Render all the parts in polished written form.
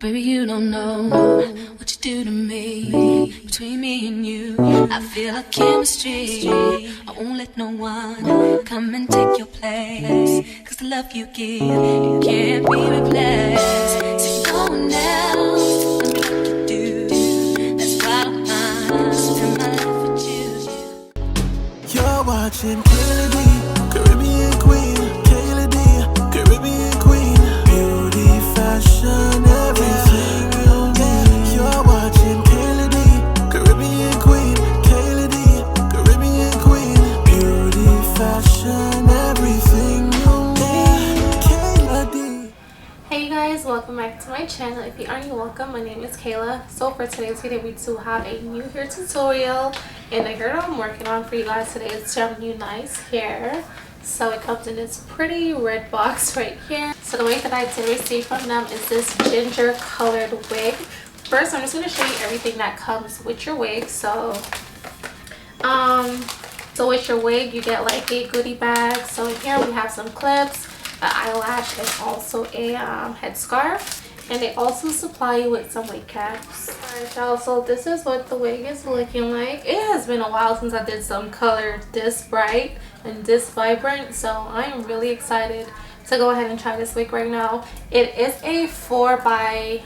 Baby, you don't know what you do to me. Between me and you, I feel a chemistry. I won't let no one come and take your place. Cause the love you give, it can't be replaced. See, no one else can do like you do. That's why I spend my life with you. You're watching Kayladeebookings, Caribbean Queen. Kayladeebookings, Caribbean Queen. Beauty, fashion, everything you need. You're watching Kayladeebookings, Caribbean Queen. Kayladeebookings, Caribbean Queen. Beauty, fashion, everything you need. Kayladeebookings. Hey you guys, welcome back to my channel. If you aren't new, welcome. My name is Kayla. So for today's video, we do have a new hair tutorial, and the hair that I'm working on for you guys today is from Unice hair. So it comes in this pretty red box right here. So the wig that I did receive from them is this ginger colored wig. First, I'm just going to show you everything that comes with your wig. So with your wig, you get like a goodie bag. So in here we have some clips, an eyelash, and also a headscarf. And they also supply you with some wig caps. Alright y'all, so this is what the wig is looking like. It has been a while since I did some color this bright and this vibrant, so I am really excited to go ahead and try this wig right now. It is a 4x...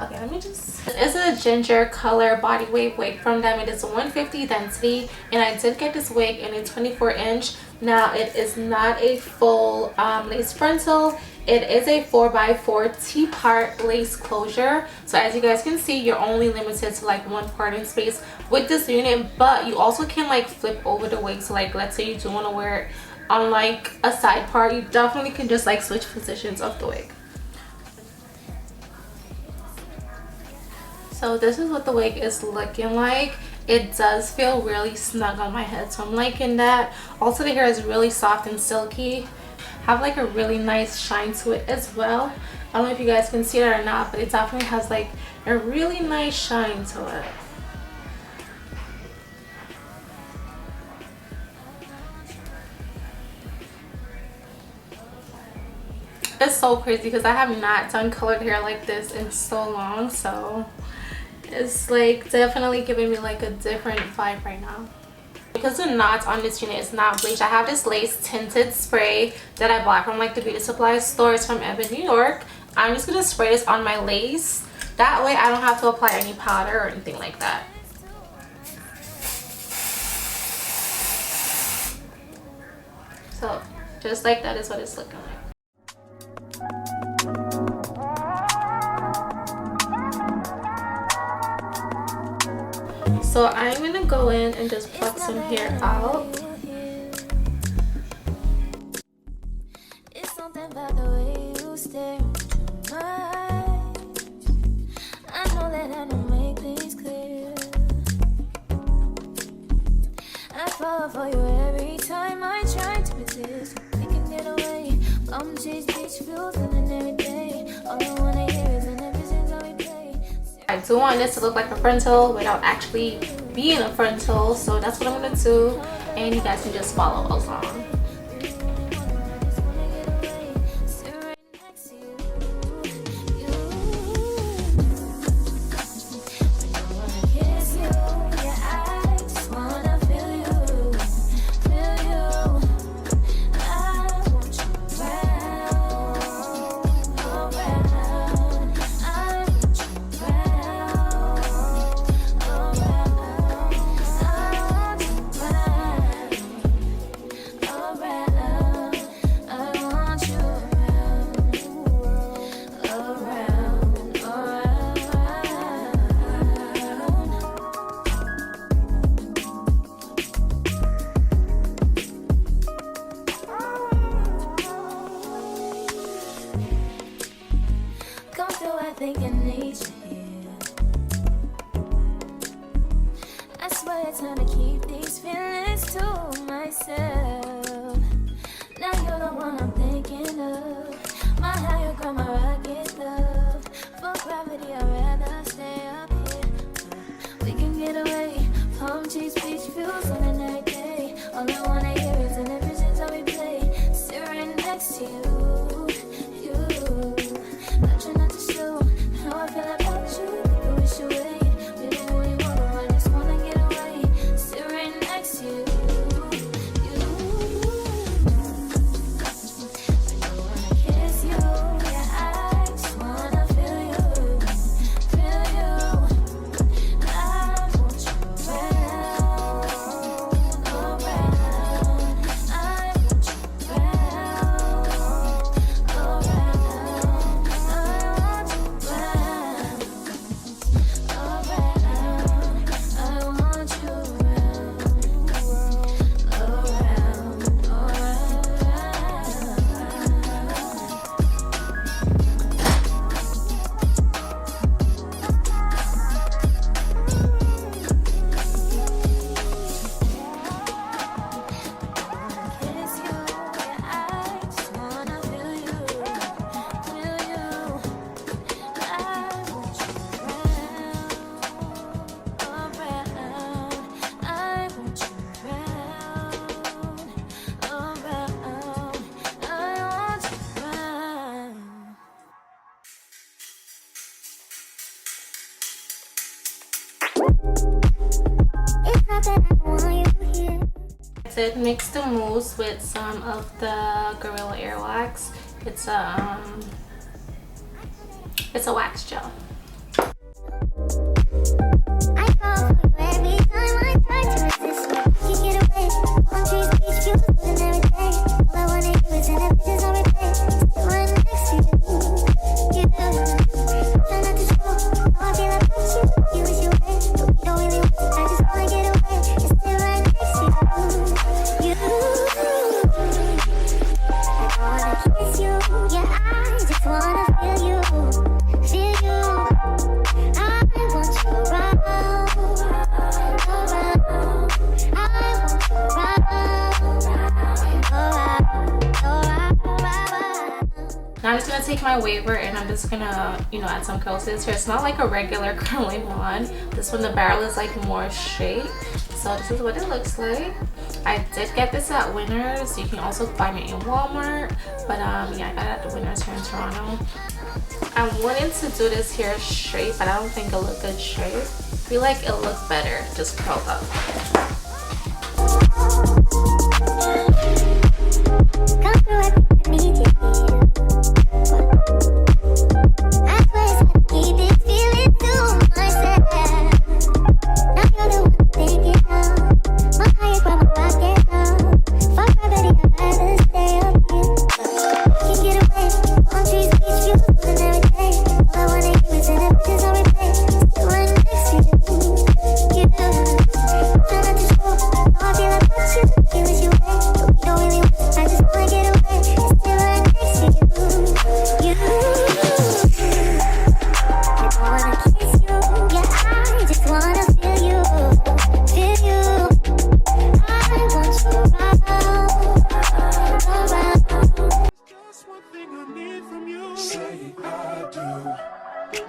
Okay, let me just... It's a ginger color body wave wig from them. It is a 150 density, and I did get this wig in a 24-inch. Now, it is not a full lace frontal. It is a 4x4 T-part lace closure. So as you guys can see, you're only limited to like one parting space with this unit, but you also can like flip over the wig. So like, let's say you do want to wear it on like a side part, you definitely can just like switch positions of the wig. So this is what the wig is looking like. It does feel really snug on my head, so I'm liking that. Also, the hair is really soft and silky. Have like a really nice shine to it as well. I don't know if you guys can see it or not, but it definitely has like a really nice shine to it. It's so crazy because I have not done colored hair like this in so long, so it's like definitely giving me like a different vibe right now. Because the knots on this unit is not bleached, I have this lace tinted spray that I bought from like the beauty supply store. It's from Evan, New York. I'm just gonna spray this on my lace. That way I don't have to apply any powder or anything like that. So just like that is what it's looking like. So I'm gonna go in and just pluck some hair out. It's something about the way you stare into my eyes. I know that I don't make things clear. I fall for you every time I try to resist. We can get away from these beach views and every day. All I wanna hear is an everything that we play. I do want this to look like a frontal without actually being a frontal, so that's what I'm gonna do, and you guys can just follow along. I think I need you here. I swear it's time to keep these feelings to myself. Now you're the one I'm thinking of. My higher ground, my rocket love. For gravity, I'd rather stay up here. We can get away from cheese beach views on a night day. All I wanna hear is an everything that we play. Sit right next to you. Not trying not to show. did mix the mousse with some of the Gorilla Airwax. It's a wax gel. Now I'm just gonna take my waver and I'm just gonna, add some curls to this hair. It's not like a regular curling one. This one, the barrel is like more straight. So this is what it looks like. I did get this at Winners. You can also find it in Walmart. But yeah, I got it at the Winners here in Toronto. I wanted to do this hair straight, but I don't think it'll look good straight. I feel like it'll look better just curled up.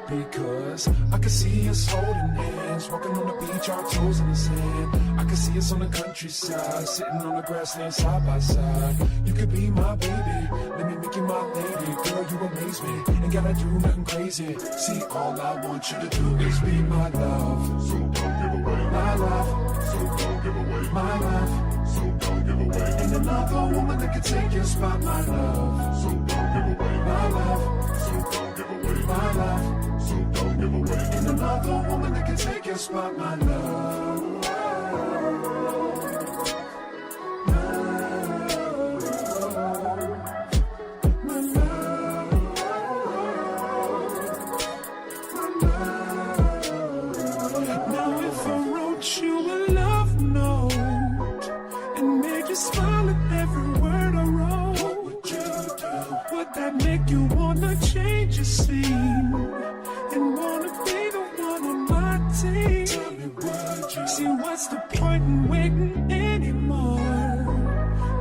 Because I can see us holding hands, walking on the beach, our toes in the sand. I can see us on the countryside, sitting on the grassland side by side. You could be my baby, let me make you my lady. Girl, you amaze me, ain't gotta do nothing crazy. See, all I want you to do is be my love. So don't give away my love. So don't give away my love. So don't give away. Ain't another woman that can take your spot, my love. So don't give away my love. So don't give away my love. So don't give away. Ain't another woman that can take your spot, my love. Now if I wrote you a love note and made you smile at every word I wrote, what would you do? Would that make you wanna change your scene and wanna be the one on my team? Tell me, would you? See, what's the point in waiting anymore?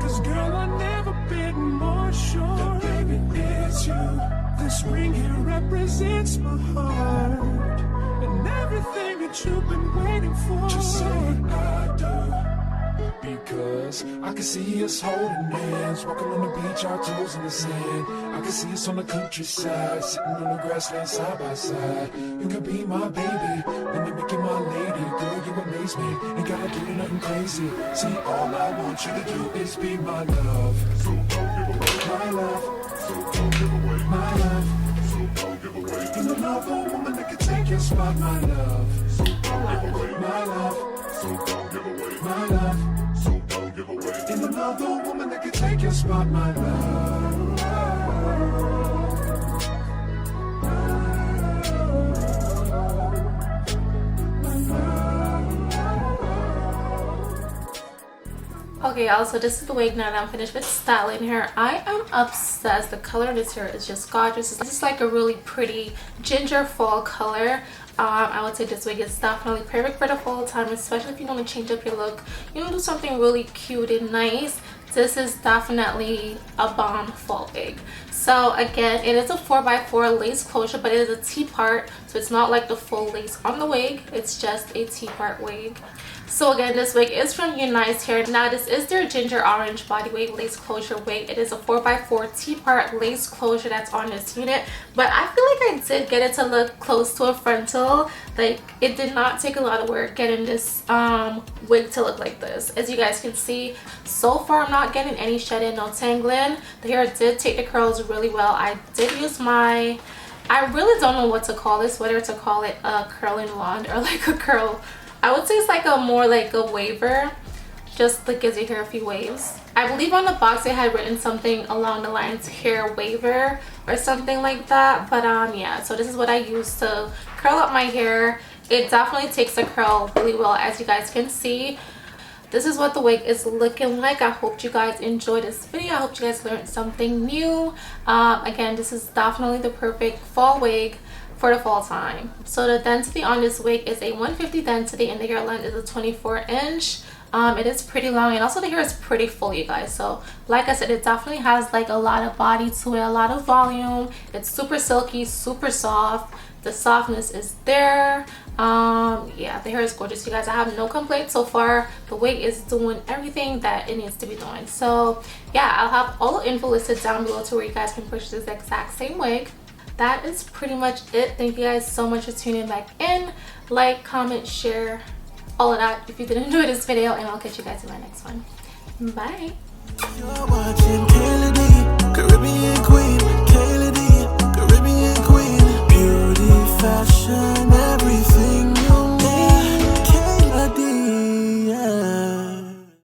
Cause girl, I've never been more sure that baby it's you. This ring here represents my heart and everything that you've been waiting for. Just say I do. Because I can see us holding hands, walking on the beach, our toes in the sand. I can see us on the countryside, sitting on the grassland side by side. You could be my baby, let me make you my lady. Girl, you amaze me, ain't gotta do nothing crazy. See, all I want you to do is be my love. So don't give away my love. So don't give away my love. So don't give away. Ain't another woman that can take your spot, my love. So don't give away my love. So don't give away my love. So don't give away. Ain't another woman that can take your spot, my love. Okay, y'all, so this is the wig now that I'm finished with styling her. I am obsessed. The color of this hair is just gorgeous. This is like a really pretty ginger fall color. I would say this wig is definitely perfect for the fall time, especially if you want to change up your look. You want to do something really cute and nice. This is definitely a bomb fall wig. So again, it is a 4x4 lace closure, but it is a T-part, so it's not like the full lace on the wig. It's just a T-part wig. So again, this wig is from Unice Hair. Now this is their ginger orange body wig lace closure wig. It is a 4x4 T-part lace closure that's on this unit, but I feel like I did get it to look close to a frontal. Like, it did not take a lot of work getting this wig to look like this. As you guys can see, so far I'm not getting any shedding, no tangling. The hair did take the curls really well. I did use my, I really don't know what to call this, whether to call it a curling wand or like a curl. I would say it's like a more like a waver, just like gives your hair a few waves. I believe on the box it had written something along the lines hair waver or something like that. But yeah, so this is what I use to curl up my hair. It definitely takes the curl really well, as you guys can see. This is what the wig is looking like. I hope you guys enjoyed this video. I hope you guys learned something new. Again, this is definitely the perfect fall wig for the fall time. So the density on this wig is a 150 density and the hair length is a 24 inch. It is pretty long, and also the hair is pretty full, you guys. So like I said, it definitely has like a lot of body to it, a lot of volume. It's super silky, super soft. The softness is there. Yeah, the hair is gorgeous, you guys. I have no complaints so far. The wig is doing everything that it needs to be doing. So yeah, I'll have all the info listed down below to where you guys can purchase this exact same wig. That is pretty much it. Thank you guys so much for tuning back in. Like, comment, share, all of that if you did enjoy this video, and I'll catch you guys in my next one. Bye.